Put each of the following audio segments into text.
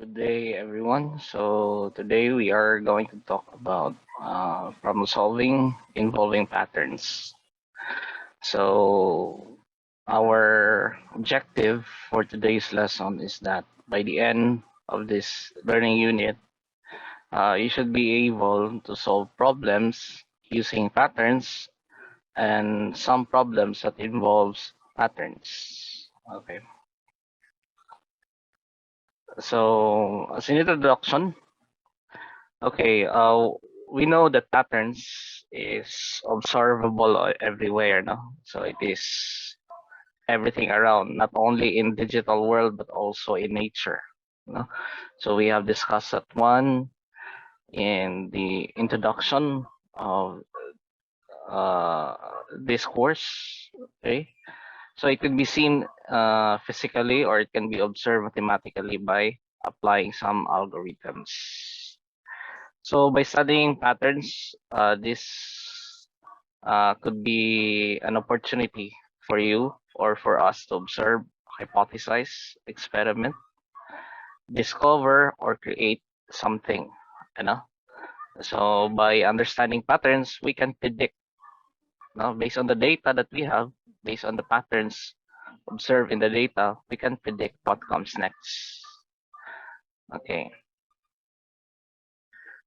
Good day, everyone. So today we are going to talk about problem solving involving patterns. So our objective for today's lesson is that by the end of this learning unit, you should be able to solve problems using patterns and some problems that involves patterns. Okay. So as an introduction, okay, we know that patterns is observable everywhere, no? So it is everything around, not only in digital world but also in nature, no? So we have discussed that one in the introduction of uh, this course, okay? So it could be seen physically or it can be observed mathematically by applying some algorithms. So by studying patterns, this could be an opportunity for you or for us to observe, hypothesize, experiment, discover, or create something. You know. So by understanding patterns, we can predict. Based on the data that we have, based on the patterns observed in the data, we can predict what comes next. Okay.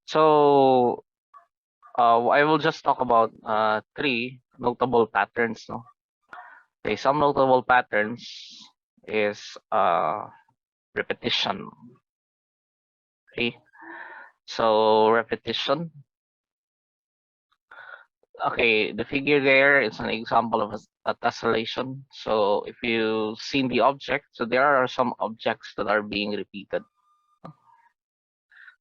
So I will just talk about three notable patterns. No? Okay, some notable patterns is repetition. Okay, so repetition. Okay, the figure there is an example of a tessellation. So if you've seen the object, so there are some objects that are being repeated.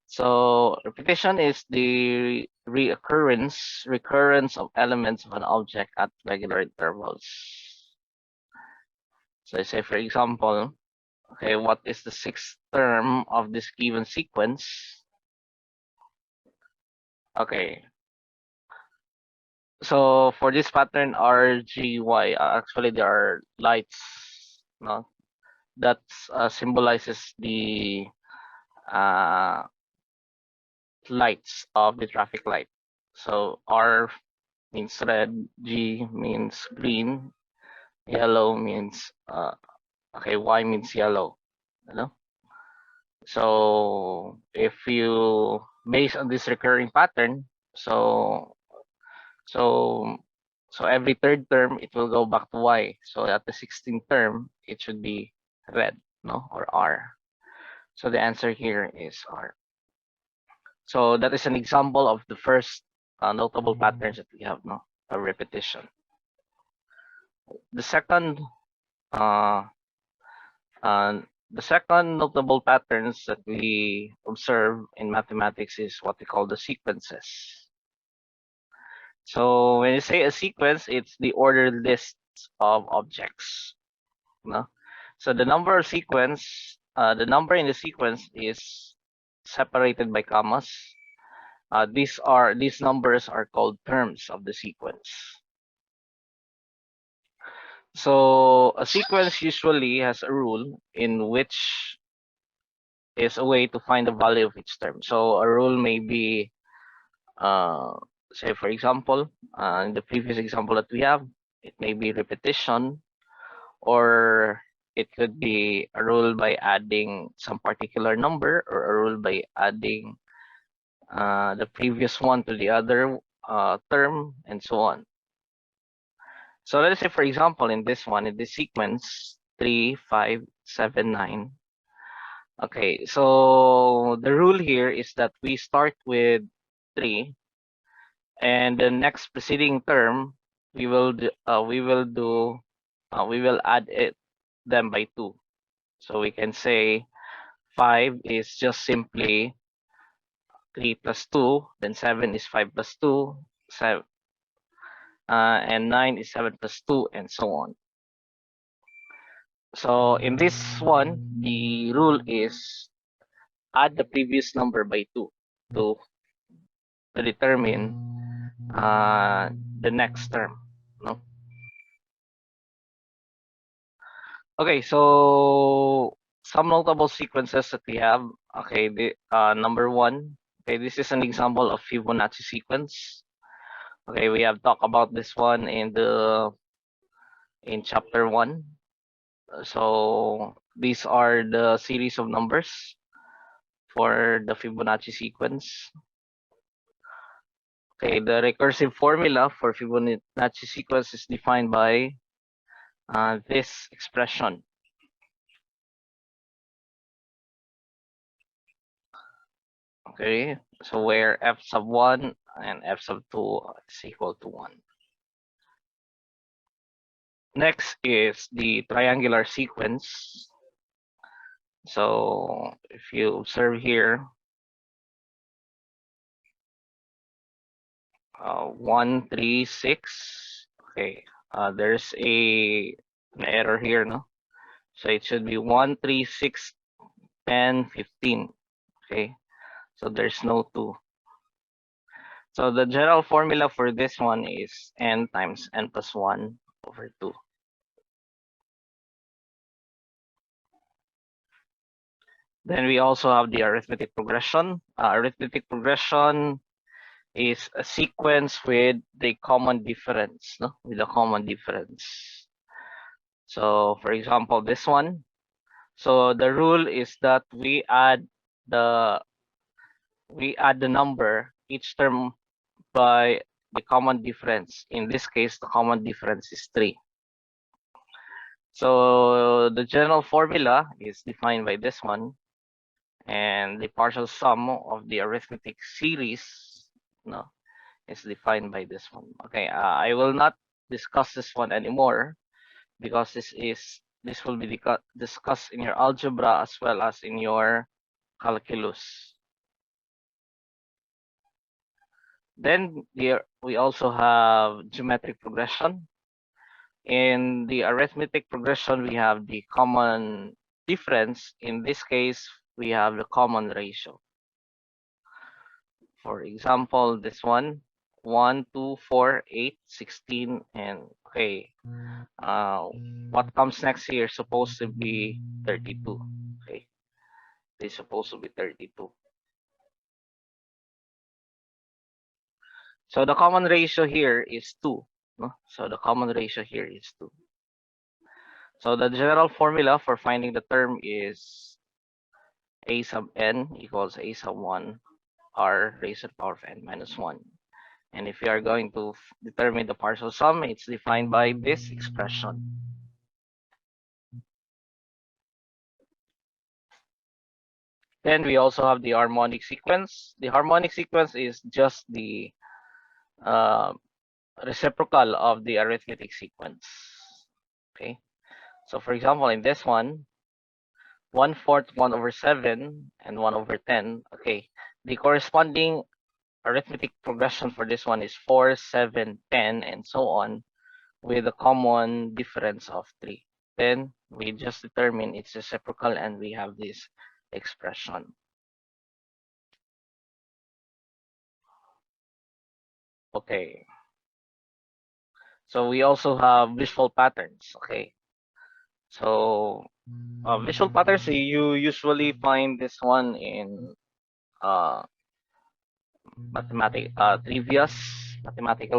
So repetition is the recurrence of elements of an object at regular intervals. So I say, for example, okay, what is the sixth term of this given sequence? Okay, so for this pattern RGY, actually there are lights, no, that symbolizes the uh, lights of the traffic light. So R means red, G means green, yellow means okay, Y means yellow. You know? So if you based on this recurring pattern, so so so every third term it will go back to Y. So at the 16th term it should be red, no, or R. So the answer here is R. So that is an example of the first notable patterns that we have, no, a repetition. The second uh, uh, the second notable patterns that we observe in mathematics is what we call the sequences. So when you say a sequence, it's the ordered list of objects. No? So the number of sequence, the number in the sequence is separated by commas. These numbers are called terms of the sequence. So a sequence usually has a rule in which is a way to find the value of each term. So a rule may be, uh, say for example, in the previous example that we have, it may be repetition, or it could be a rule by adding some particular number, or a rule by adding the previous one to the other term, and so on. So let's say, for example, in this one, in this sequence, 3, 5, 7, 9. Okay, so the rule here is that we start with 3, and the next preceding term we will add them by 2. So we can say 5 is just simply 3 plus 2, then 7 is 5 plus 2, 7, and 9 is 7 plus 2, and so on. So in this one, the rule is add the previous number by 2 to determine the next term. No? Okay, so some notable sequences that we have. Okay, number one. Okay, this is an example of Fibonacci sequence. Okay, we have talked about this one in chapter 1. So these are the series of numbers for the Fibonacci sequence. Okay, the recursive formula for Fibonacci sequence is defined by this expression. Okay, so where f sub 1 and f sub 2 is equal to 1. Next is the triangular sequence. So if you observe here, 1, 3, 6. Okay, there's an error here, no? So it should be 1, 3, 6, 10, 15. Okay, so there's no 2. So the general formula for this one is n times n plus 1 over 2. Then we also have the arithmetic progression. Arithmetic progression is a sequence with the common difference, no? With a common difference. So for example, this one. So the rule is that the we add the number each term by the common difference. In this case, the common difference is 3. So the general formula is defined by this one, and the partial sum of the arithmetic series, no, is defined by this one. Okay, I will not discuss this one anymore because this will be discussed in your algebra as well as in your calculus. Then here we also have geometric progression. In the arithmetic progression, we have the common difference. In this case, we have the common ratio. For example, this one, 1, 2, 4, 8, 16, and okay. What comes next here is supposed to be 32. Okay, it's supposed to be 32. So the common ratio here is 2. No? So the common ratio here is 2. So the general formula for finding the term is a sub n equals a sub 1 r raised to the power of n minus 1. And if you are going to determine the partial sum, it's defined by this expression. Then we also have the harmonic sequence. The harmonic sequence is just the uh, reciprocal of the arithmetic sequence. Okay, so for example, in this one, 1/4, 1 over 7, and 1 over 10. Okay, the corresponding arithmetic progression for this one is 4, 7, 10, and so on, with a common difference of 3. Then we just determine its reciprocal and we have this expression. Okay. So we also have visual patterns. Okay. So visual patterns, you usually find this one in uh, mathematical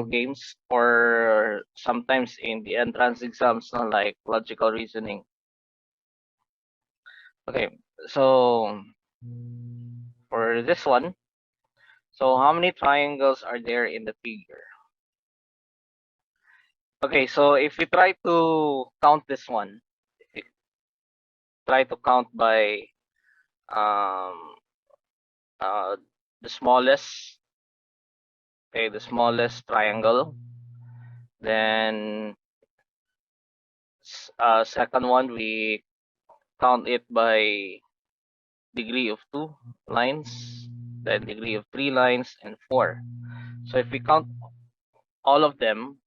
games, or sometimes in the entrance exams, like logical reasoning. Okay, so for this one, so how many triangles are there in the figure? Okay, so if we try to count this one, if we try to count by um, uh, the smallest, okay, the smallest triangle, then second one we count it by degree of 2 lines, then degree of 3 lines, and 4. So if we count all of them,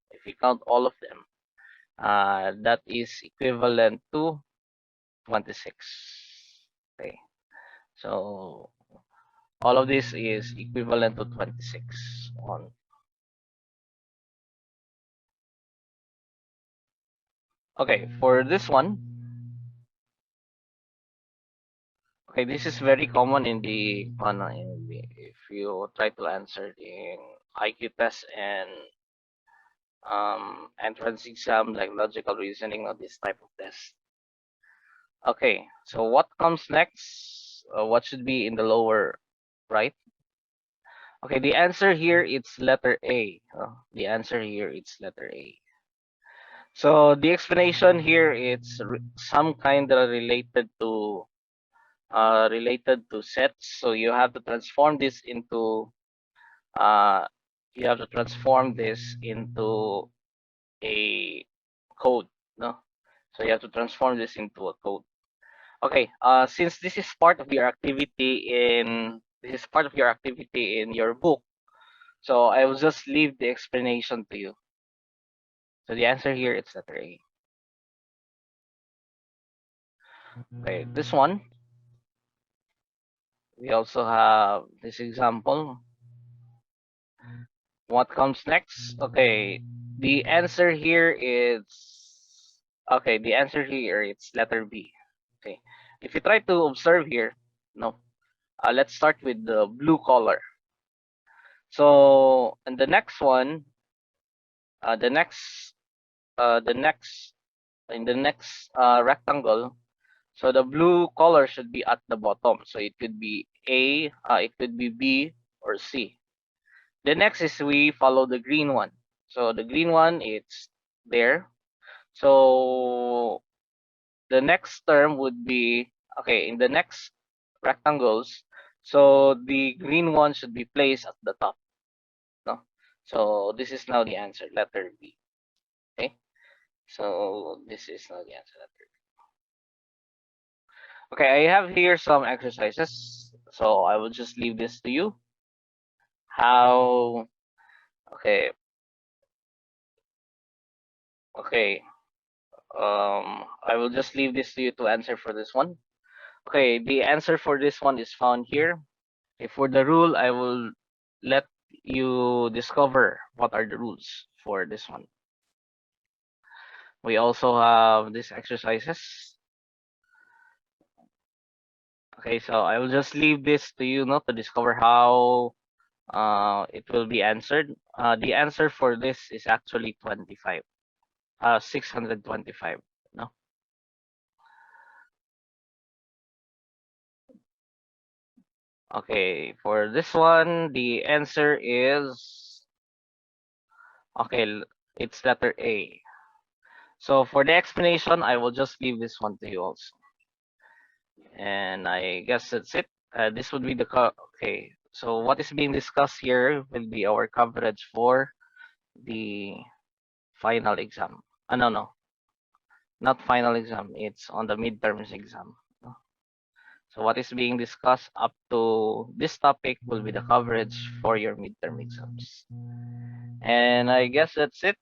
that is equivalent to 26. Okay, so all of this is equivalent to 26 on. Okay, for this one, Okay, this is very common in the if you try to answer in IQ test and entrance exam like logical reasoning or this type of test. Okay, so what comes next? What should be in the lower right? Okay, the answer here it's letter A. The answer here it's letter A. So the explanation here it's some kind of related to sets. So you have to transform this into uh, a code. No, so you have to transform this into a code. Okay. Since this is part of your activity in your book, so I will just leave the explanation to you. So the answer here it's letter A. Okay, this one we also have this example. What comes next? Okay, the answer here is the answer here it's letter B. Okay, if you try to observe here, no, let's start with the blue color. So, and the next one, the next, the next, in the next rectangle, so the blue color should be at the bottom. So it could be A, it could be B or C. The next is we follow the green one. So the green one, it's there. So the next term would be, okay, in the next rectangles, so the green one should be placed at the top. No? So this is now the answer, letter B. Okay? So this is now the answer, letter B. Okay, I have here some exercises. So I will just leave this to you. How, okay, okay. I will just leave this to you to answer for this one. Okay, the answer for this one is found here. Okay, for the rule, I will let you discover what are the rules for this one. We also have these exercises. Okay, so I will just leave this to you not to discover how it will be answered. The answer for this is actually 25. 625. No. Okay, for this one, the answer is okay. It's letter A. So for the explanation, I will just leave this one to you also. And I guess that's it. This would be okay. So what is being discussed here will be our coverage for the final exam. No, no, not final exam. It's on the midterms exam. So what is being discussed up to this topic will be the coverage for your midterm exams. And I guess that's it.